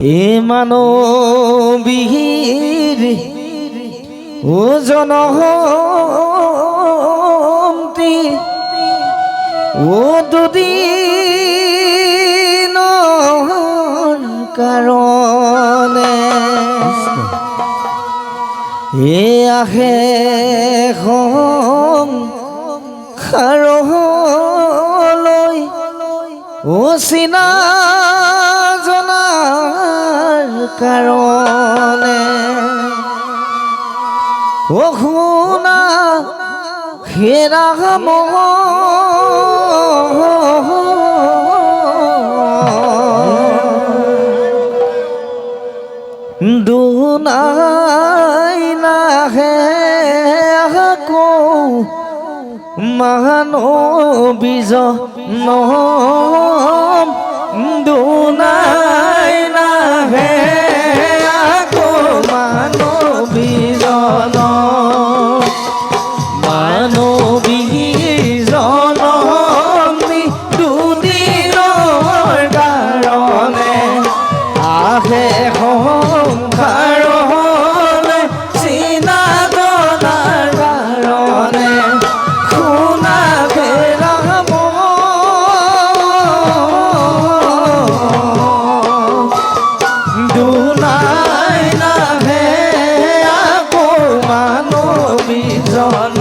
এ মানবীৰ ও জনহন্তি ও দুদিন কাৰণে এ আহে খাৰলৈ ও চিনা জনাৰ কাৰণে ও শুনা হেৰা দুনাই নাহে আকৌ মানবীজন দুনাই নাহে আকৌ মানবীজন দুদিনৰ কাৰণে আহে সংসাৰলৈ চিনা জনাৰ কাৰণে শুনা ফেৰা দুনাই নাহে আকৌ মানবীজন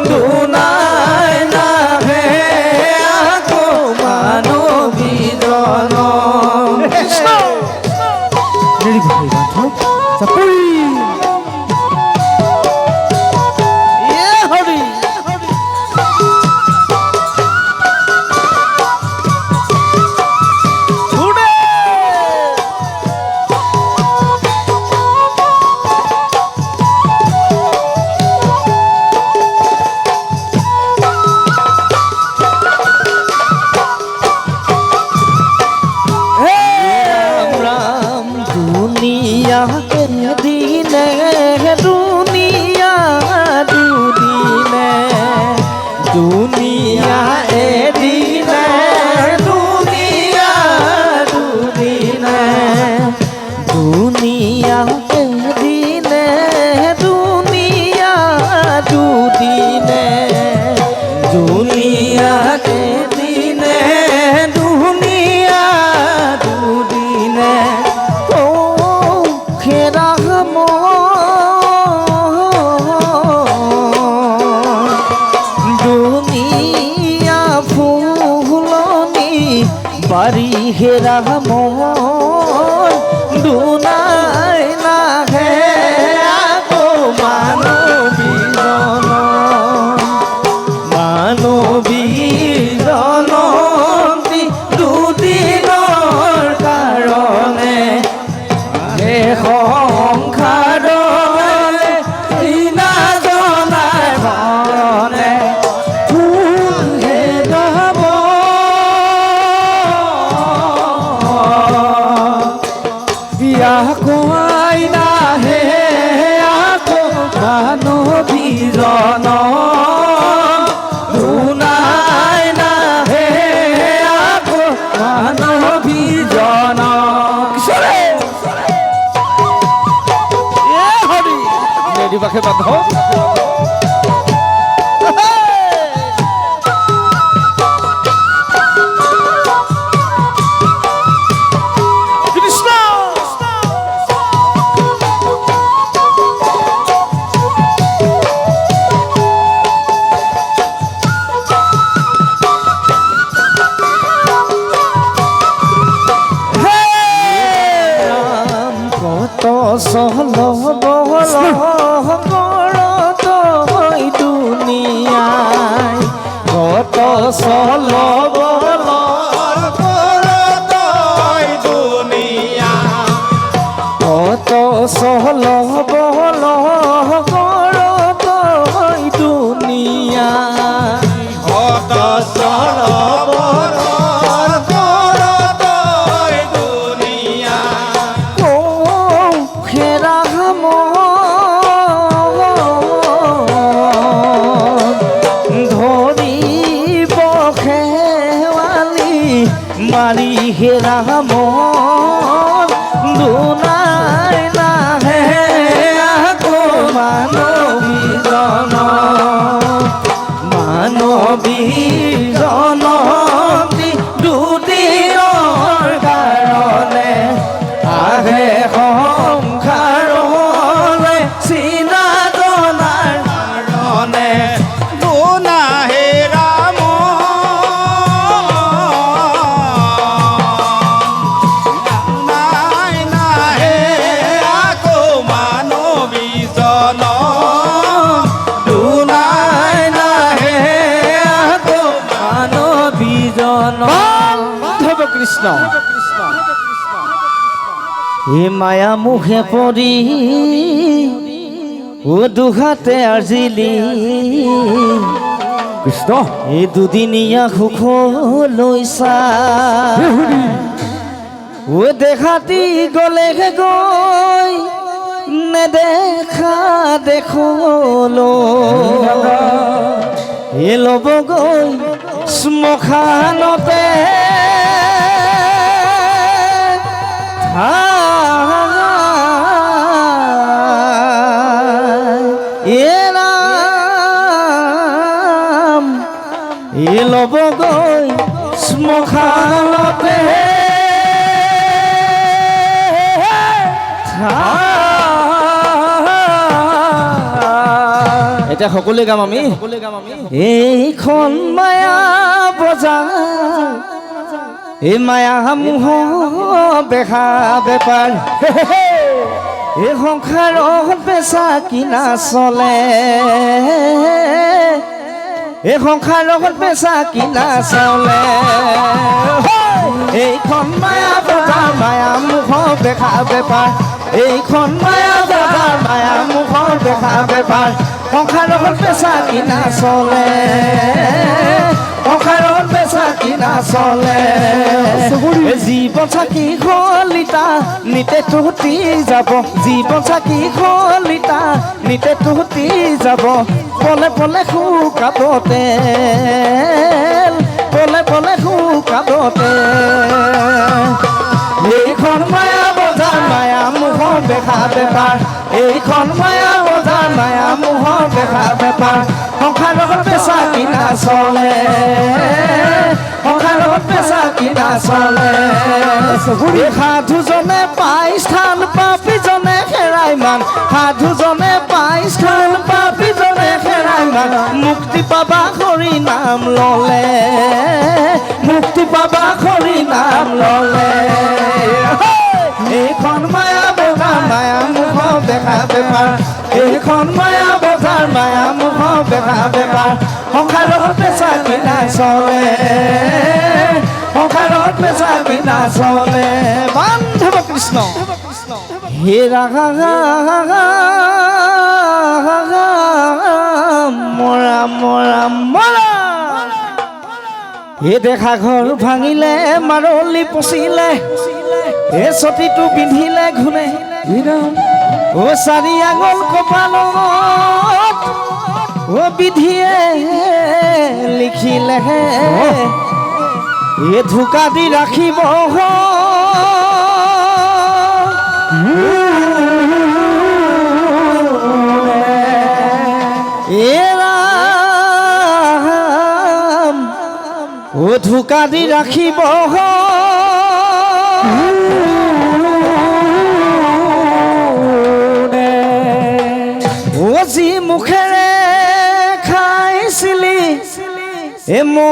দুনাই নাহে আকৌ মানবীজন দিনে দুনিয়া দুদিনে দুনিয়া এদিনে দুনিয়া দুদিনে দুনিয়া এদিনে দুনিয়া দুদিনে দুনিয়া এদিনে দুনিয়া দুদিনে দুনিয়া ফুলনি বাড়ি হেরা মন দুনাই নাহে আকৌ মানবীজন মানবীজন দুদিনৰ কাৰণে সংসাৰলৈ চিনা জনাৰ কাৰণে ফুলহে যাব আকৌ নাহে আকৌ মানবীজন দুনাই নাহে আকৌ মানবীজন দিবাকে বান্ধ কত সহল বহল দুনিয়ায় কত সহল বহল দুনিয়া কত সহল বহল দুনিয়া কত সহল মারি হেরা মন দুনাই নাহে আকৌ মানৱীজন দুদিনৰ কাৰণে আহে সংসাৰলৈ চিনা জনাৰ কাৰণে দুনাহে ৰাম নাই নাহে আকৌ মানৱীজন দুনাই নাহে আকৌ মানৱীজন মাধৱ কৃষ্ণ এই মায়া মুখে পৰি ও দুহাতে আজিলি কৃষ্ণ এই দুদিনীয়া সুখ লৈছা ও দেখাতি গলে গৈ নেদেখা দেখলো এ ল'ব গৈ শ্মশানতে এ ল'ব গৈ শ্মশানতে এতিয়া সকলোৱে গাম আমি এইখন মায়া বজাৰ এই মায়া মোহ বেহা বেপাৰ এই সংসাৰত বেচা কিনা চলে এই সংসাৰত বেচা কিনা চলে এইখন মায়া বজাৰ মায়া মোহ বেহা বেপাৰ এইখন মায়া বজাৰ মায়া মোহ বেহা বেপাৰ সংসাৰত বেচা কিনা চলে সংসাৰত বেচা কিনা চলে জীৱন চাকি খলিতা নিতে তুতি যাব জীৱন চাকি খলিতা নিতে তুতি যাব পলে পলে শুকাব তেল পলে পলে শুকাব তেল এইখন মায়া বজাৰ মায়া মোহৰ বেহা বেপাৰ এইখন মায়া বজাৰ মায়া মোহৰ বেহা বেপাৰ সংসাৰত বেচা কিনা চলে সংসাৰত বেচা কিনা চলে সাধুজনে পাই স্থান পাপীজনে হেৰাই মান সাধুজনে পাই স্থান পাপীজনে হেৰাই মান মুক্তি পাবা হৰি নাম ললে মুক্তি পাবা হৰি নাম ললে এইখন মায়া বজাৰ মায়া মুখ দেখা বেপাৰ এইখন মায়া বজাৰ মায়া মুখ দেখা বেপাৰ সংসাৰত বেচা কিনা চলে সংসাৰত বেচা কিনা চলে বান্ধৱ কৃষ্ণ হে মৰা মৰা মৰা হে দেখা ঘৰ ভাঙিলে মাৰলি পচিলে এ ছটিটো পিন্ধিলে ঘূৰে ও চাৰি আঙুল কপালত ও বিধিয়ে লিখিলে এ ঢোকা দি ৰাখিব এ ৰাম ও ঢোকা দি ৰাখিব যি মুখেৰে খাইছিলি এ মৌ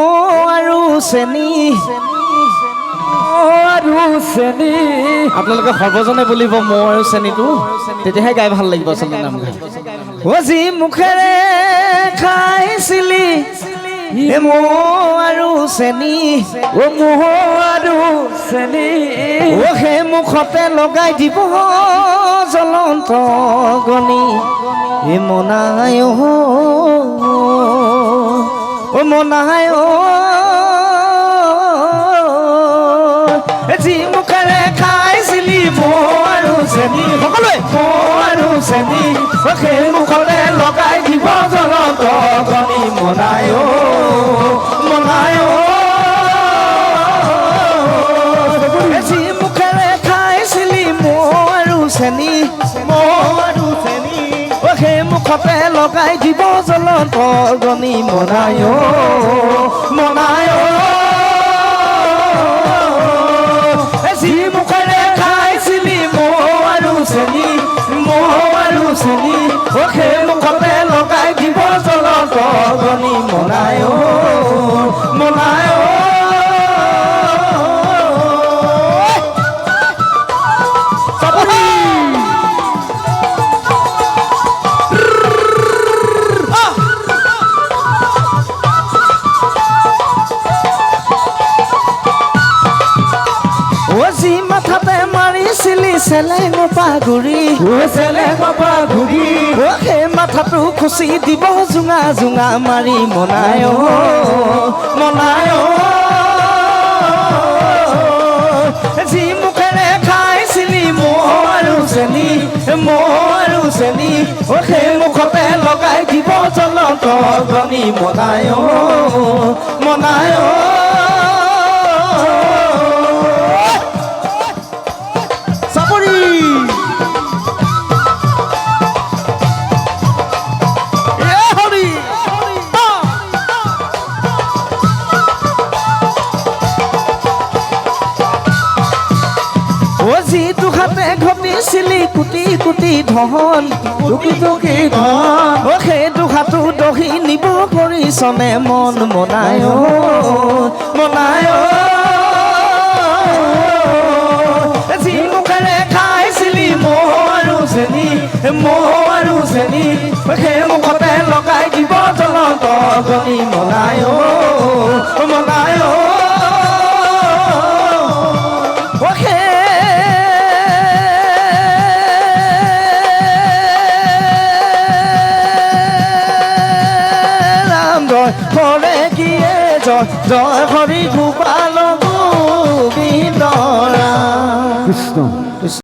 আৰু চেনি আপোনালোকে সৰ্বজনে বুলিব মৌ আৰু চেনিটো তেতিয়াহে গাই ভাল লাগিব আচলতে নাম গাই ও যি মুখেৰে খাইছিলি এ মৌ আৰু চেনি ও মৌ আৰু চেনি ও সেই মুখতে লগাই দিব জ্বলন্ত গনি এ মনাই ও মনাই যি মুখেৰে খাইছিলি মৌ আৰু চেনি সকলোৱে মৌ আৰু চেনি সেই মুখতে লগাই দিব জ্বলন্ত গনি মনাই মনাই যি মুখেৰে খাইছিলি মৌ চেনি মৌ আৰু চেনি সেই মুখতে লগাই দিব জ্বলন্ত অগ্নি মনায় মনায় যি মুখেৰে খাইছিলি মৌ আৰু চেনি সেই মুখতে লগাই দিব জ্বলন্ত অগ্নি মনায় মনায় যি মাথাতে মাৰিছিলি চেলেঙ পাগুৰি সেই মাথাটো খুচি দিব জোঙা জোঙা মাৰি মনায় মনায় যি মুখেৰে খাইছিলি মৌ আৰু চেনি সেই মুখতে লগাই দিব জ্বলন্ত অগ্নি মনায় মনায় যি দুখাতে ঘটিছিলি কোটি কোটি ধন সেই দুখাটো দহি নিব কৰিছনে মন মনায় মনায় যি মুখেৰে খাইছিলি মৌ আৰু চেনি সেই মুখতে লগাই দিব জ্বলন্ত অগ্নি মনায় মনায় হৰে কিয়ে জয় জয় হৰি গোপাল